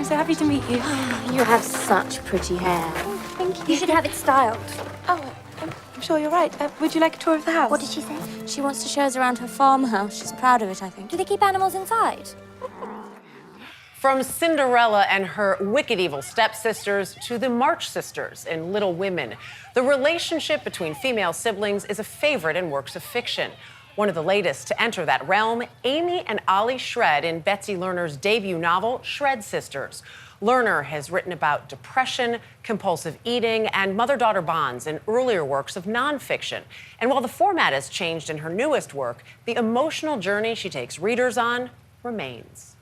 I'm so happy to meet you. You have such pretty hair. Thank you. You should have it styled. Oh, I'm sure you're right. Would you like a tour of the house? What did she say? She wants to show us around her farmhouse. She's proud of it, I think. Do they keep animals inside? From Cinderella and her wicked evil stepsisters to the March sisters in Little Women, the relationship between female siblings is a favorite in works of fiction. One of the latest to enter that realm, Amy and Ollie Shred in Betsy Lerner's debut novel, Shred Sisters. Lerner has written about depression, compulsive eating, and mother-daughter bonds in earlier works of nonfiction. And while the format has changed in her newest work, the emotional journey she takes readers on remains.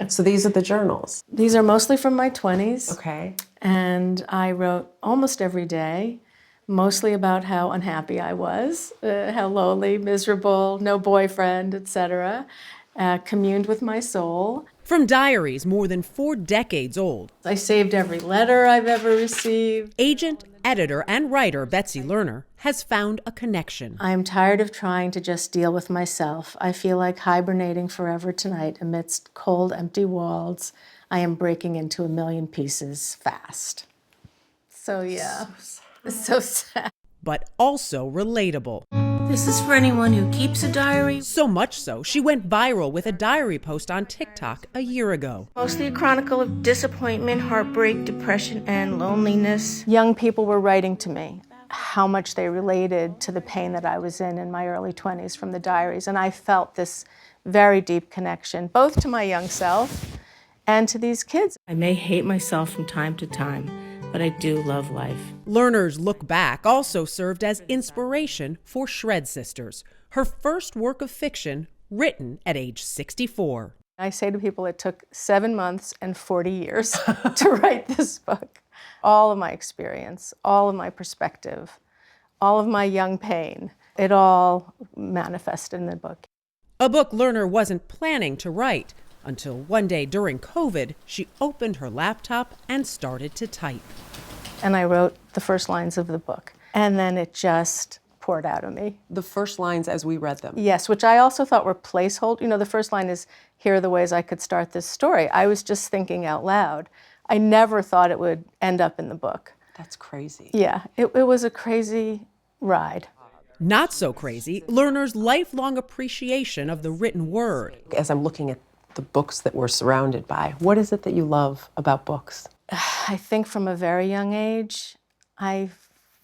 So these are the journals. These are mostly from my 20s. Okay. And I wrote almost every day, mostly about how unhappy I was, how lonely, miserable, no boyfriend, etc. Communed with my soul. From diaries more than 4 decades old, I saved every letter I've ever received. agent, editor, and writer Betsy Lerner has found a connection. I'm tired of trying to just deal with myself. I feel like hibernating forever tonight amidst cold, empty walls. I am breaking into a million pieces fast. So yeah, it's so sad. But also relatable. This is for anyone who keeps a diary. So much so, she went viral with a diary post on TikTok a year ago. Mostly a chronicle of disappointment, heartbreak, depression, and loneliness. Young people were writing to me how much they related to the pain that I was in my early 20s from the diaries. And I felt this very deep connection, both to my young self and to these kids. I may hate myself from time to time, but I do love life. Lerner's look back also served as inspiration for Shred Sisters, her first work of fiction written at age 64. I say to people it took 7 months and 40 years to write this book. All of my experience, all of my perspective, all of my young pain, it all manifested in the book. A book Lerner wasn't planning to write until one day during COVID, she opened her laptop and started to type. And I wrote the first lines of the book. And then it just poured out of me. The first lines as we read them. Yes, which I also thought were placeholder. You know, the first line is, here are the ways I could start this story. I was just thinking out loud. I never thought it would end up in the book. That's crazy. Yeah, it was a crazy ride. Not so crazy, Lerner's lifelong appreciation of the written word. As I'm looking at the books that we're surrounded by, what is it that you love about books? I think from a very young age, I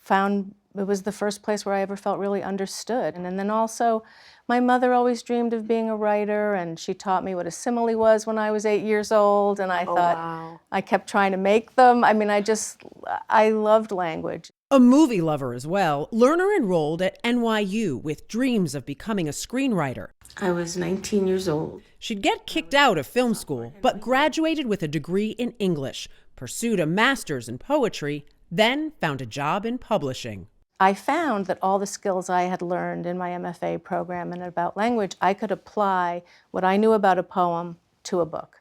found it was the first place where I ever felt really understood. And then also, my mother always dreamed of being a writer, and she taught me what a simile was when I was 8 years old, and I thought, wow. I kept trying to make them. I mean, I loved language. A movie lover as well, Lerner enrolled at NYU with dreams of becoming a screenwriter. I was 19 years old. She'd get kicked out of film school, but graduated with a degree in English, pursued a master's in poetry, then found a job in publishing. I found that all the skills I had learned in my MFA program and about language, I could apply what I knew about a poem to a book.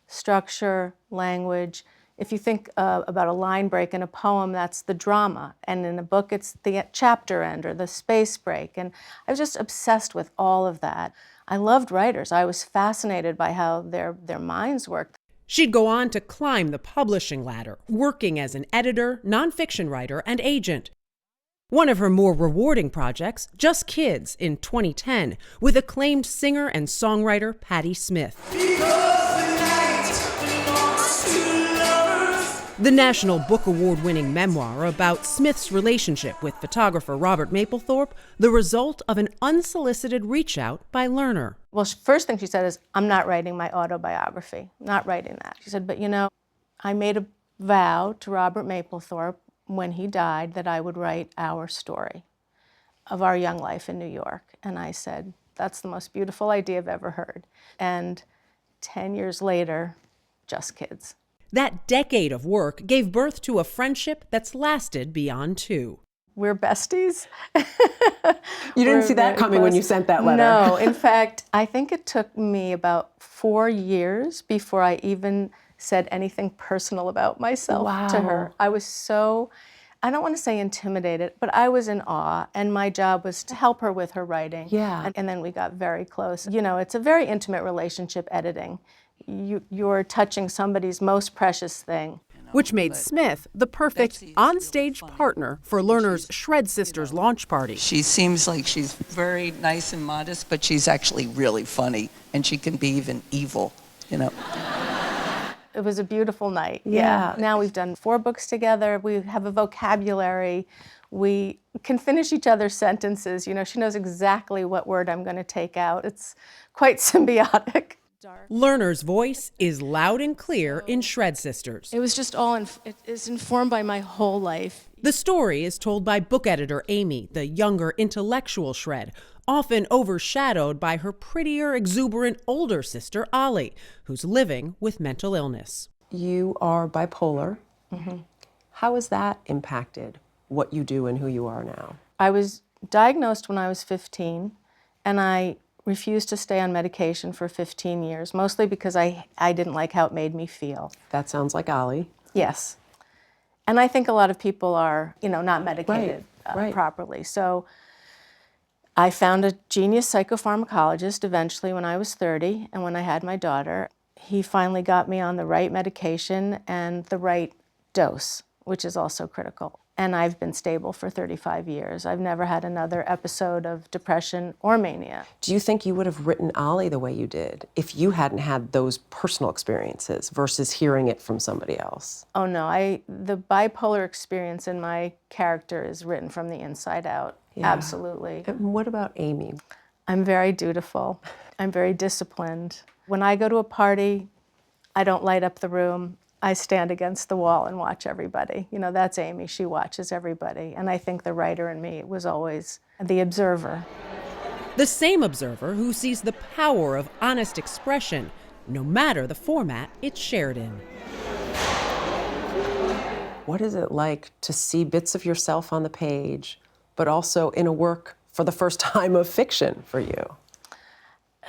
Structure, language. If you think about a line break in a poem, that's the drama. And in a book, it's the chapter end or the space break. And I was just obsessed with all of that. I loved writers. I was fascinated by how their minds worked. She'd go on to climb the publishing ladder, working as an editor, nonfiction writer, and agent. One of her more rewarding projects, Just Kids, in 2010, with acclaimed singer and songwriter Patti Smith. The National Book Award-winning memoir about Smith's relationship with photographer Robert Mapplethorpe, the result of an unsolicited reach-out by Lerner. Well, first thing she said is, I'm not writing my autobiography, not writing that. She said, but you know, I made a vow to Robert Mapplethorpe when he died that I would write our story of our young life in New York. And I said, that's the most beautiful idea I've ever heard. And 10 years later, Just Kids. That decade of work gave birth to a friendship that's lasted beyond 2. We're besties. You didn't see that coming when you sent that letter. No, in fact, I think it took me about 4 years before I even said anything personal about myself to her. I was so, I don't want to say intimidated, but I was in awe, and my job was to help her with her writing. Yeah. And then we got very close. You know, it's a very intimate relationship, editing. you're touching somebody's most precious thing. Which made Smith the perfect onstage partner for Lerner's Shred Sisters launch party. She seems like she's very nice and modest, but she's actually really funny, and she can be even evil, you know. It was a beautiful night. Yeah. Now we've done 4 books together. We have a vocabulary. We can finish each other's sentences. You know, she knows exactly what word I'm going to take out. It's quite symbiotic. Lerner's voice is loud and clear in Shred Sisters. It was just it is informed by my whole life. The story is told by book editor Amy, the younger intellectual Shred, often overshadowed by her prettier, exuberant older sister Ollie, who's living with mental illness. You are bipolar. Mm-hmm. How has that impacted what you do and who you are now? I was diagnosed when I was 15, and I refused to stay on medication for 15 years, mostly because I didn't like how it made me feel. That sounds like Ollie. Yes. And I think a lot of people are, you know, not medicated Right. properly. So I found a genius psychopharmacologist eventually when I was 30, and when I had my daughter. He finally got me on the right medication and the right dose, which is also critical. And I've been stable for 35 years. I've never had another episode of depression or mania. Do you think you would have written Ollie the way you did if you hadn't had those personal experiences versus hearing it from somebody else? Oh no, the bipolar experience in my character is written from the inside out. Yeah. Absolutely. And what about Amy? I'm very dutiful. I'm very disciplined. When I go to a party, I don't light up the room. I stand against the wall and watch everybody. You know, that's Amy. She watches everybody. And I think the writer in me was always the observer. The same observer who sees the power of honest expression, no matter the format it's shared in. What is it like to see bits of yourself on the page, but also in a work for the first time of fiction for you?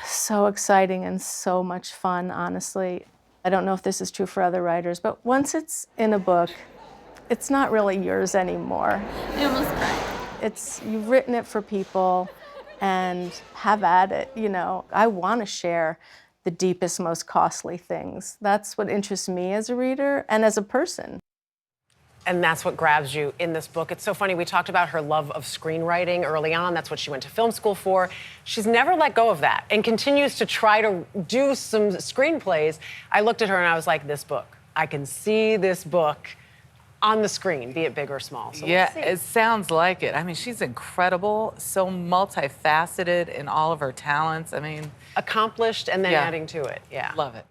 So exciting and so much fun, honestly. I don't know if this is true for other writers, but once it's in a book, it's not really yours anymore. I almost cried. You've written it for people, and have at it, you know. I want to share the deepest, most costly things. That's what interests me as a reader and as a person. And that's what grabs you in this book. It's so funny. We talked about her love of screenwriting early on. That's what she went to film school for. She's never let go of that and continues to try to do some screenplays. I looked at her and I was like, this book. I can see this book on the screen, be it big or small. So yeah, it sounds like it. I mean, she's incredible, so multifaceted in all of her talents. I mean, accomplished and then adding to it. Yeah. Love it.